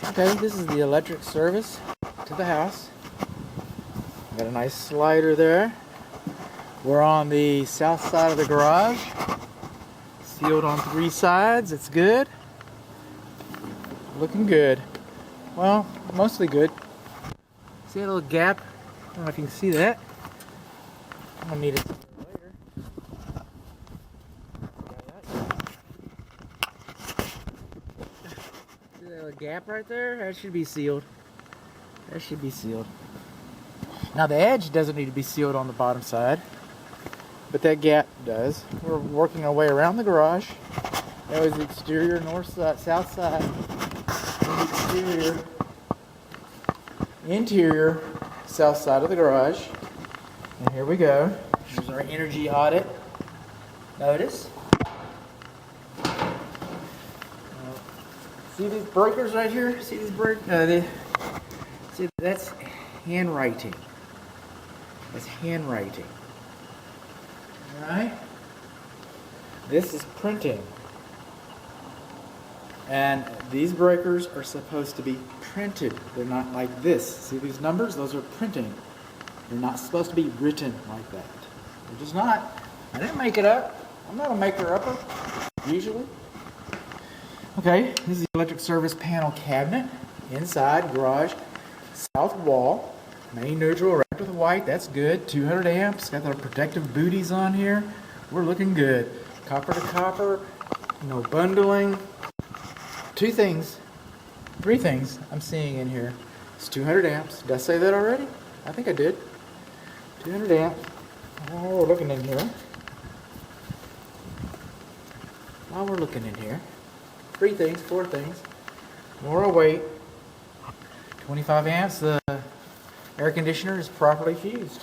Okay, this is the electric service to the house. Got a nice slider there. We're on the south side of the garage. Sealed on 3 sides. It's good. Looking good. Well, mostly good. See that little gap? I don't know if you can see that. I'm gonna need it later. See that little gap right there? That should be sealed. That should be sealed. Now the edge doesn't need to be sealed on the bottom side, but that gap does. We're working our way around the garage. That was the exterior, north side, south side, exterior, interior, south side of the garage. And here we go. Here's our energy audit. Notice. See these breakers right here? See these breakers? See, that's handwriting. That's handwriting. Alright? This is printing. And these breakers are supposed to be printed. They're not like this. See these numbers? Those are printing. They're not supposed to be written like that. They're just not. I didn't make it up. I'm not a maker-upper, usually. Okay, this is the electric service panel cabinet. Inside, garage, south wall. Main neutral wrapped with white, that's good. 200 amps, got the protective booties on here. We're looking good. Copper to copper, no bundling. 3 things I'm seeing in here. It's 200 amps. Did I say that already? I think I did. 200 amps. Oh, we're looking in here. While we're looking in here. 4 things. More weight. 25 amps. The air conditioner is properly fused.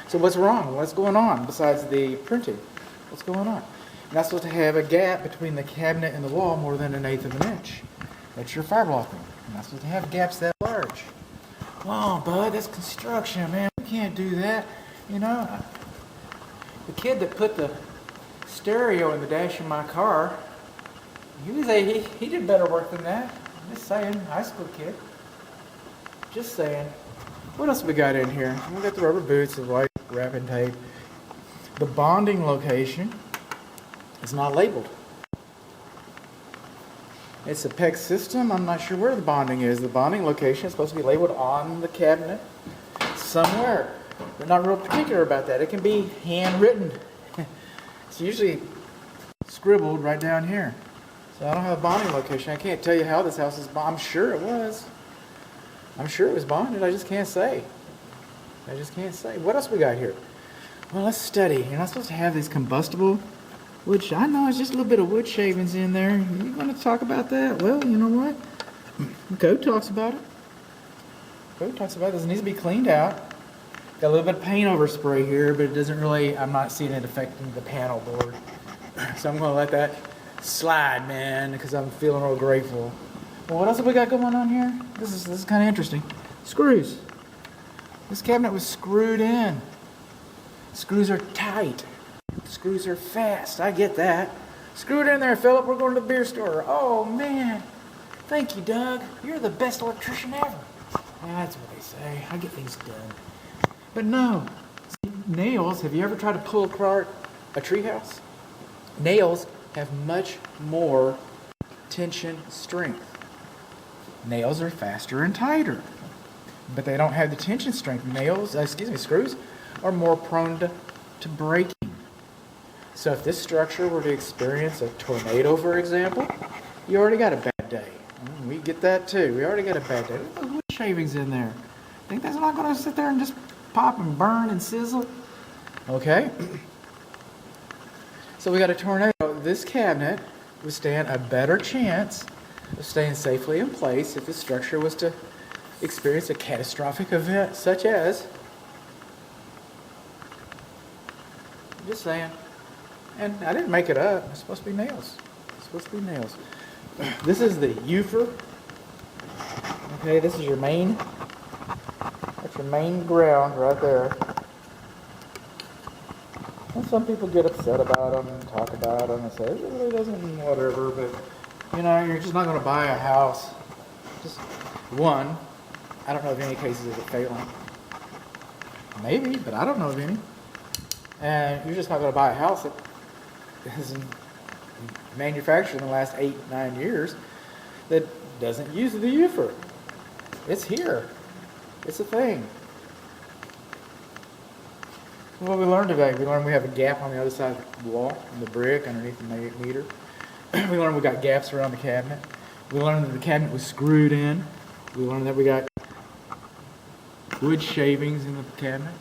So what's wrong? What's going on besides the printing? What's going on? You're not supposed to have a gap between the cabinet and the wall more than 1/8 of an inch. That's your fire blocking. You're not supposed to have gaps that large. Oh, bud, that's construction, man. We can't do that. You know, the kid that put the stereo in the dash of my car, he did better work than that. I'm just saying, high school kid. Just saying. What else we got in here? We got the rubber boots, the white wrapping tape. The bonding location is not labeled. It's a PEX system. I'm not sure where the bonding is. The bonding location is supposed to be labeled on the cabinet somewhere. They're not real particular about that. It can be handwritten. It's usually scribbled right down here. So I don't have a bonding location. I can't tell you how this house is bonded. I'm sure it was. I'm sure it was bonded. I just can't say. What else we got here? Well, let's study. You're not supposed to have these combustible wood. I know it's just a little bit of wood shavings in there. You want to talk about that? Well, you know what? The code talks about it. This needs to be cleaned out. Got a little bit of paint overspray here, but it doesn't really, I'm not seeing it affecting the panel board. So I'm going to let that slide, man, because I'm feeling real grateful. Well, what else have we got going on here? This is kind of interesting. Screws. This cabinet was screwed in. Screws are tight. Screws are fast. I get that. Screw it in there, Philip. We're going to the beer store. Oh, man. Thank you, Doug. You're the best electrician ever. Yeah, that's what they say. I get things done. But no. See, nails, have you ever tried to pull apart a treehouse? Nails have much more tension strength. Nails are faster and tighter, but they don't have the tension strength. Screws are more prone to breaking. So if this structure were to experience a tornado, for example, you already got a bad day. We get that too. We already got a bad day. Look at those wood shavings in there. Think that's not going to sit there and just pop and burn and sizzle? Okay. So we got a tornado. This cabinet would stand a better chance of staying safely in place if the structure was to experience a catastrophic event such as, I'm just saying, and I didn't make it up, it's supposed to be nails. This is the Ufer. Okay, this is your main, that's your main ground right there. And some people get upset about them and talk about them and say, it really doesn't mean whatever, but You know, you're just not going to buy a house. Just one. I don't know of any cases of it failing. Maybe, but I don't know of any. And you're just not going to buy a house that isn't manufactured in the last 8-9 years that doesn't use the UFR. It's here. It's a thing. What we learned today, we learned we have a gap on the other side of the wall, in the brick, underneath the meter. We learned we got gaps around the cabinet. We learned that the cabinet was screwed in. We learned that we got wood shavings in the cabinet.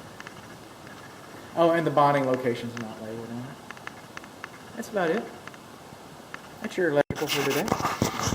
Oh, and the bonding location's not labeled on it. That's about it. That's your electrical for today.